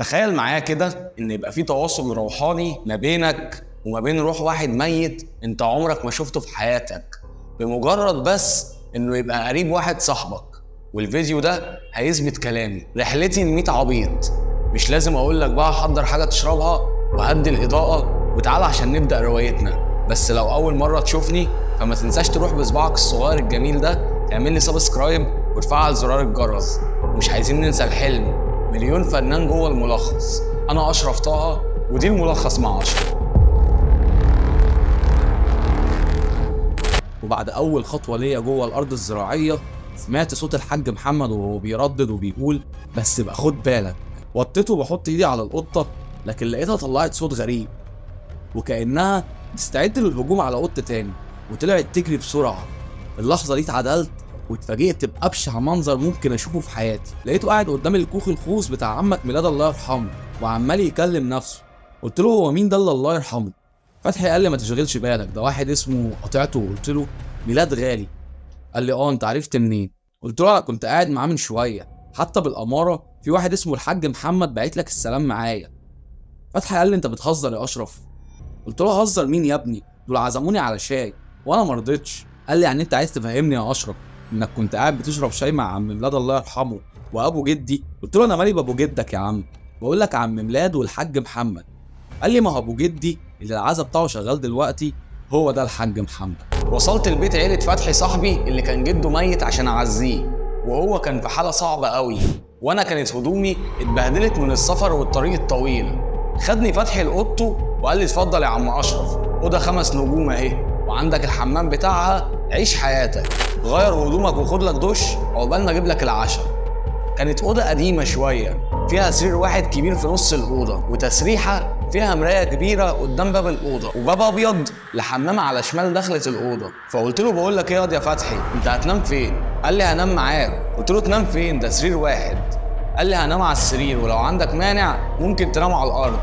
تخيل معايا كده ان يبقى في تواصل روحاني ما بينك وما بين روح واحد ميت انت عمرك ما شفته في حياتك، بمجرد بس انه يبقى قريب واحد صاحبك. والفيديو ده هيثبت كلامي. رحلتي ل100 عبيط. مش لازم اقول لك بقى حضر حاجه تشربها وهدي الاضاءه وتعالى عشان نبدا روايتنا. بس لو اول مره تشوفني فما تنساش تروح بصباعك الصغير الجميل ده تعمل لي سبسكرايب وتفعل زرار الجرس. ومش عايزين ننسى الحلم، مليون فنان جوه الملخص. انا اشرف طه ودي الملخص مع اشرف. وبعد اول خطوه ليا جوه الارض الزراعيه سمعت صوت الحاج محمد وهو بيردد وبيقول بس بقى خد بالك. وطيته وبحط ايدي على القطه، لكن لقيتها طلعت صوت غريب وكانها بتستعد للهجوم على قط تاني، وطلعت تجري بسرعه. في اللحظه دي اتعدلت واتفاجئت بأبشع منظر ممكن اشوفه في حياتي. لقيته قاعد قدام الكوخ الخوص بتاع عمك ميلاد الله يرحمه وعمال يكلم نفسه. قلت له هو مين ده اللي الله يرحمه؟ فتحي قال لي ما تشغلش بالك، ده واحد اسمه قطعته. وقلت له ميلاد غالي. قال لي انت عرفت منين؟ قلت له انا كنت قاعد معاه من شويه، حتى بالاماره في واحد اسمه الحاج محمد باعت لك السلام معايا. فتحي قال لي انت بتهزر يا اشرف. قلت له هزر مين يا ابني؟ دول عزموني على شاي وانا ما رضيتش. قال لي يعني انت عايز تفهمني يا اشرف انك كنت قاعد بتشرب شاي مع عم ميلاد الله يرحمه وابو جدي؟ قلت له انا مالي بابو جدك يا عم، بقول لك عم ميلاد والحاج محمد. قال لي ما هو ابو جدي اللي العزا بتاعه شغال دلوقتي هو ده الحاج محمد. وصلت البيت عيلة فتحي صاحبي اللي كان جده ميت عشان اعزيه، وهو كان في حالة صعبة قوي، وانا كانت هدومي اتبهدلت من السفر والطريق الطويل. خدني فتحي لاوضته وقال لي اتفضل يا عم اشرف، اوضه 5 نجوم اهي، وعندك الحمام بتاعها، عيش حياتك، غير هدومك وخد لك دش عقبال ما اجيب لك العشاء. كانت اوضه قديمه شويه، فيها سرير واحد كبير في نص الاوضه، وتسريحه فيها مرايه كبيره قدام باب الاوضه، وباب ابيض لحمام على شمال دخلة الاوضه. فقلت له بقول لك ايه يا فتحي، انت هتنام فين؟ قال لي هنام معاك. قلت له تنام فين؟ ده سرير واحد. قال لي هنام على السرير، ولو عندك مانع ممكن تنام على الارض.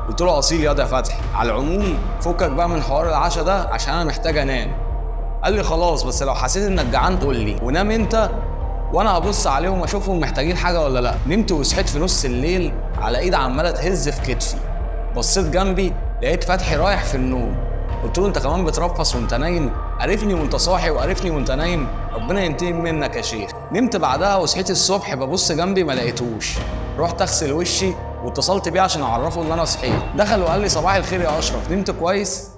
قلت له اصيل يا فتحي، على العموم فكك بقى من حوار العشاء ده عشان انا محتاج انام. قال لي خلاص، بس لو حسيت انك جعان قول لي ونام انت وانا هبص عليهم اشوفهم محتاجين حاجه ولا لا. نمت وصحيت في نص الليل على ايد عماله تهز في كتفي. بصيت جنبي لقيت فتحي رايح في النوم. قلت له انت كمان بترفص وانت نايم؟ عرفني وانت صاحي وعرفني وانت نايم، ربنا ينتقم منك يا شيخ. نمت بعدها وصحيت الصبح ببص جنبي ما لقيتوش. رحت اغسل وشي واتصلت بيه عشان اعرفه ان انا صحيت. دخل وقال لي صباح الخير يا اشرف، نمت كويس؟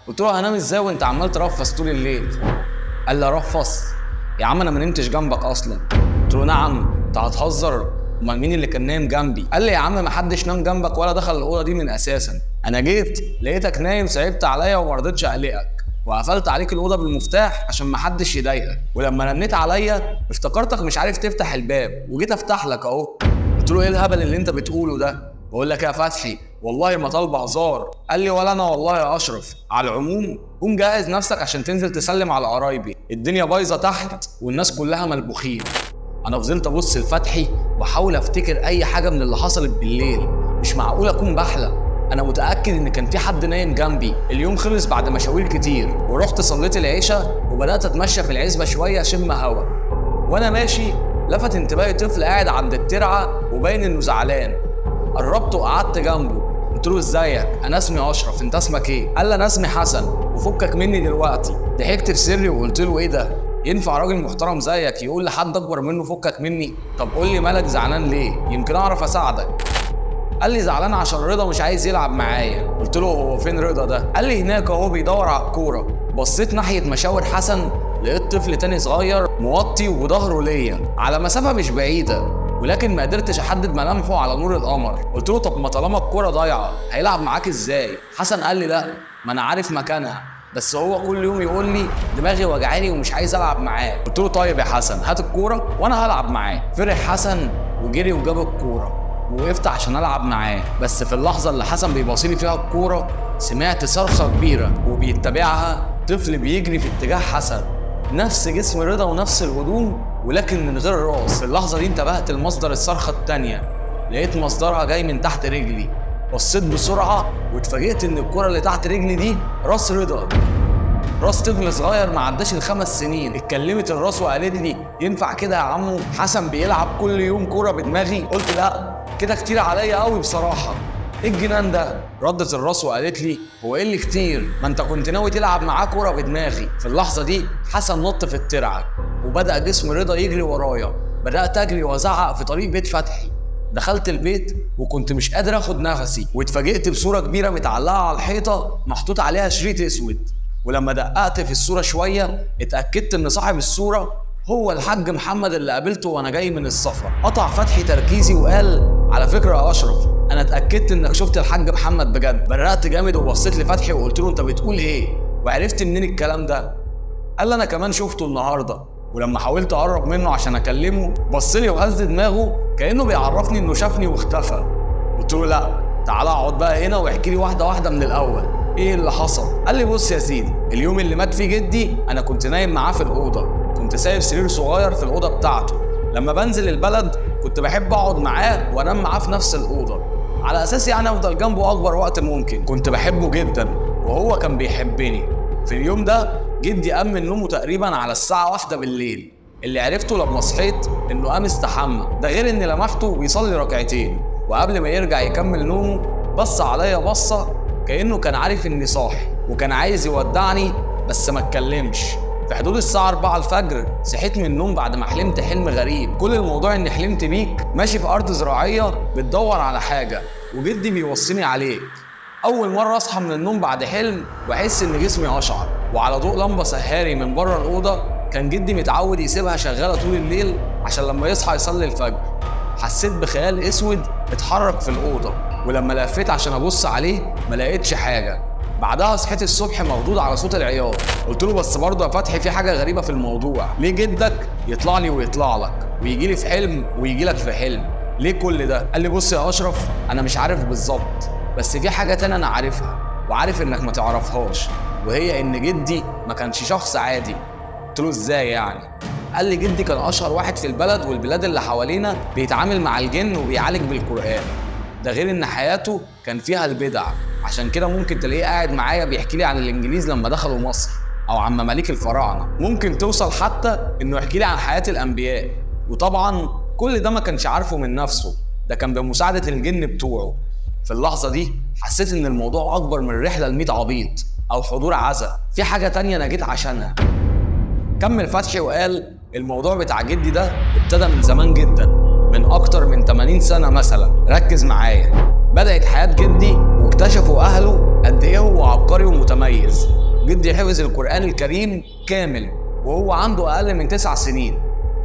قلت له هنام ازاي وانت عمال ترفص طول الليل؟ قال لي ارفص يا عم انا ما نمتش جنبك اصلا. قلت له نعم، انت هتهزر؟ امال مين اللي كان نايم جنبي؟ قال لي يا عم ما حدش نام جنبك ولا دخل الاوضه دي من اساسا، انا جيت لقيتك نايم صعبت عليا وما رضيتش اقلقك وقفلت عليك الاوضه بالمفتاح عشان ما حدش يضايقك، ولما رنيت عليا افتكرتك مش عارف تفتح الباب وجيت افتح لك اهو. قلت له ايه الهبل اللي انت بتقوله ده؟ بقول لك يا فتحي والله ما طالبه هزار. قال لي ولا انا والله يا اشرف. على العموم قوم جهز نفسك عشان تنزل تسلم على قرايبي، الدنيا بايظه تحت والناس كلها ملبوخين. انا فضلت ابص لفتحي واحاول افتكر اي حاجه من اللي حصلت بالليل. مش معقول اكون بحلم، انا متاكد ان كان في حد نايم جنبي. اليوم خلص بعد مشاوير كتير ورحت صليت العشاء وبدات اتمشى في العزبه شويه اشم هوا. وانا ماشي لفت انتباهي طفل قاعد عند الترعه وباين انه زعلان. قربت وقعدت جنبه. قلت له ازيك؟ انا اسمي اشرف، انت اسمك ايه؟ قال لي انا اسمي حسن وفكك مني دلوقتي. ضحكت في سري وقلت له ايه ده؟ ينفع راجل محترم زيك يقول لحد اكبر منه فكك مني؟ طب قول لي مالك زعلان ليه؟ يمكن اعرف اساعدك. قال لي زعلان عشان رضا مش عايز يلعب معايا. قلت له هو فين رضا ده؟ قال لي هناك اهو بيدور على الكوره. بصيت ناحيه مشاور حسن لقيت طفل تاني صغير موطي وظهره ليا على مسافه مش بعيده، ولكن ما قدرتش احدد ملامحه على نور القمر. قلت له طب ما طالما الكوره ضايعه هيلعب معاك ازاي؟ حسن قال لي لا ما انا عارف مكانها، بس هو كل يوم يقول لي دماغي وجعاني ومش عايز العب معاه. قلت له طيب يا حسن هات الكوره وانا هلعب معاه. فرح حسن وجري وجاب الكوره ووقفت عشان العب معاه، بس في اللحظه اللي حسن بيباصيلي فيها الكوره سمعت صرخه كبيره وبيتبعها طفل بيجري في اتجاه حسن، نفس جسم رضا ونفس الهدوم ولكن من غير راس. في اللحظه دي انتبهت لمصدر الصرخه التانيه، لقيت مصدرها جاي من تحت رجلي. بصيت بسرعه واتفاجئت ان الكوره اللي تحت رجلي دي راس رضا، راس طفل صغير ما عداش ال5 سنين. اتكلمت الراس وقالت لي ينفع كده يا عمو؟ حسن بيلعب كل يوم كوره بدماغي. قلت لا كده كتير عليا قوي بصراحه. ايه الجنان ده؟ ردت الراس وقالت لي هو ايه اللي كتير؟ ما انت كنت ناوي تلعب معاه كوره بدماغي. في اللحظه دي حسن نط في الترعه وبدا جسم رضا يجري ورايا. بدات اجري وازعق في طريق بيت فتحي. دخلت البيت وكنت مش قادر اخد نفسي، واتفاجئت بصوره كبيره متعلقه على الحيطه محطوط عليها شريط اسود. ولما دققت في الصوره شويه اتاكدت ان صاحب الصوره هو الحاج محمد اللي قابلته وانا جاي من السفر. قطع فتحي تركيزي وقال على فكره يا اشرف، انا اتاكدت انك شفت الحاج محمد بجد. برقت جامد وبصيت لفتحي وقلت له انت بتقول ايه؟ وعرفت منين الكلام ده؟ قال لي انا كمان شفته النهارده. ولما حاولت اقرب منه عشان اكلمه بص لي وهز دماغه كانه بيعرفني انه شافني واختفى. قلت له لا، تعالى اقعد بقى هنا واحكي لي واحده واحده من الاول ايه اللي حصل. قال لي بص يا سيدي، اليوم اللي مات فيه جدي انا كنت نايم معاه في الاوضه، كنت سايب سرير صغير في الاوضه بتاعته. لما بنزل البلد كنت بحب اقعد معاه وانام معاه في نفس الاوضه على اساس يعني افضل جنبه اكبر وقت ممكن. كنت بحبه جدا وهو كان بيحبني. في اليوم ده جدي قام من نومه تقريبا على الساعه 1 بالليل. اللي عرفته لما صحيت انه قام استحمى، ده غير اني لمحته بيصلي ركعتين. وقبل ما يرجع يكمل نومه بص عليا بصه كانه كان عارف اني صاحي وكان عايز يودعني بس ما اتكلمش. في حدود الساعة 4 الفجر صحيت من النوم بعد ما حلمت حلم غريب. كل الموضوع اني حلمت بيك ماشي في ارض زراعية بتدور على حاجة وجدي بيوصيني عليك. اول مرة اصحى من النوم بعد حلم واحس ان جسمي اشعر، وعلى ضوء لمبة سهاري من بره الأوضة كان جدي متعود يسيبها شغالة طول الليل عشان لما يصحى يصلي الفجر. حسيت بخيال اسود اتحرك في الأوضة، ولما لفيت عشان ابص عليه ما لقيتش حاجة. بعدها صحيت الصبح مخضوض على صوت العياط. قلت له بس برضه يا فتحي في حاجه غريبه في الموضوع، ليه جدك يطلع لي ويطلع لك ويجي لي في حلم ويجي لك في حلم؟ ليه كل ده؟ قال لي بص يا اشرف، انا مش عارف بالظبط بس في حاجه تانية انا عارفها وعارف انك ما تعرفهاش، وهي ان جدي ما كانش شخص عادي. قلت له ازاي يعني؟ قال لي جدي كان اشهر واحد في البلد والبلاد اللي حوالينا بيتعامل مع الجن وبيعالج بالقرآن. ده غير ان حياته كان فيها البدع، عشان كده ممكن تلاقيه قاعد معايا بيحكي لي عن الانجليز لما دخلوا مصر او عن مماليك الفراعنه. ممكن توصل حتى انه يحكي لي عن حياه الانبياء، وطبعا كل ده ما كانش عارفه من نفسه، ده كان بمساعده الجن بتوعه. في اللحظه دي حسيت ان الموضوع اكبر من رحله ل100 عبيط او حضور عزا، في حاجه تانية انا جيت عشانها. كمل فتحي وقال الموضوع بتاع جدي ده ابتدى من زمان جدا، من اكتر من 80 سنه مثلا. ركز معايا. بدأت حياة جدي واكتشفوا أهله قد إيه هو عبقري ومتميز. جدي حفظ القرآن الكريم كامل وهو عنده أقل من 9 سنين.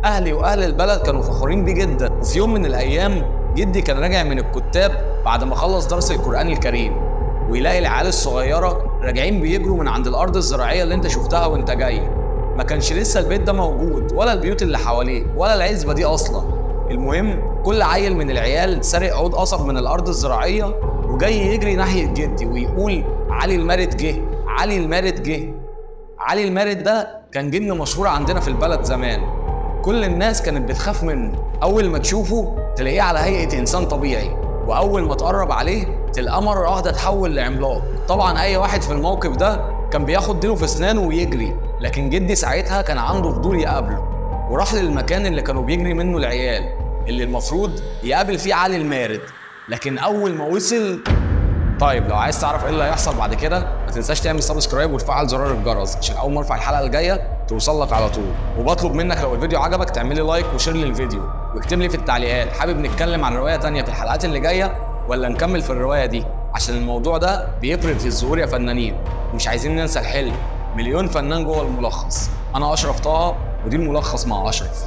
أهلي وأهل البلد كانوا فخورين بيه جدا. وفي يوم من الأيام جدي كان راجع من الكتاب بعد ما خلص درس القرآن الكريم، ويلاقي العيال الصغيرة راجعين بيجروا من عند الأرض الزراعية اللي أنت شفتها وأنت جاي. ما كانش لسه البيت ده موجود ولا البيوت اللي حواليه ولا العزبة دي أصلا. المهم كل عيل من العيال سارق عود قصب من الارض الزراعيه وجاي يجري ناحيه جدي ويقول علي المارد جه، علي المارد جه. علي المارد ده كان جن مشهور عندنا في البلد زمان، كل الناس كانت بتخاف منه. اول ما تشوفه تلاقيه على هيئه انسان طبيعي، واول ما تقرب عليه تلقاه مره واحده اتحول لعملاق. طبعا اي واحد في الموقف ده كان بياخد ديله في اسنانه ويجري، لكن جدي ساعتها كان عنده فضول يقابله وراح للمكان اللي كانوا بيجري منه العيال اللي المفروض يقابل فيه علي المارد. لكن اول ما وصل، طيب لو عايز تعرف ايه اللي هيحصل بعد كده ما تنساش تعمل سبسكرايب وتفعل زرار الجرس عشان اول ما ارفع الحلقه الجايه توصل لك على طول. وبطلب منك لو الفيديو عجبك تعمل لي لايك وشير للفيديو، واكتب لي في التعليقات حابب نتكلم عن روايه تانية في الحلقات اللي جايه ولا نكمل في الروايه دي، عشان الموضوع ده بيفرق في الظهور يا فنانين. ومش عايزين ننسى الحلم، مليون فنان جوه الملخص. انا اشرف طه ودي الملخص مع اشرف.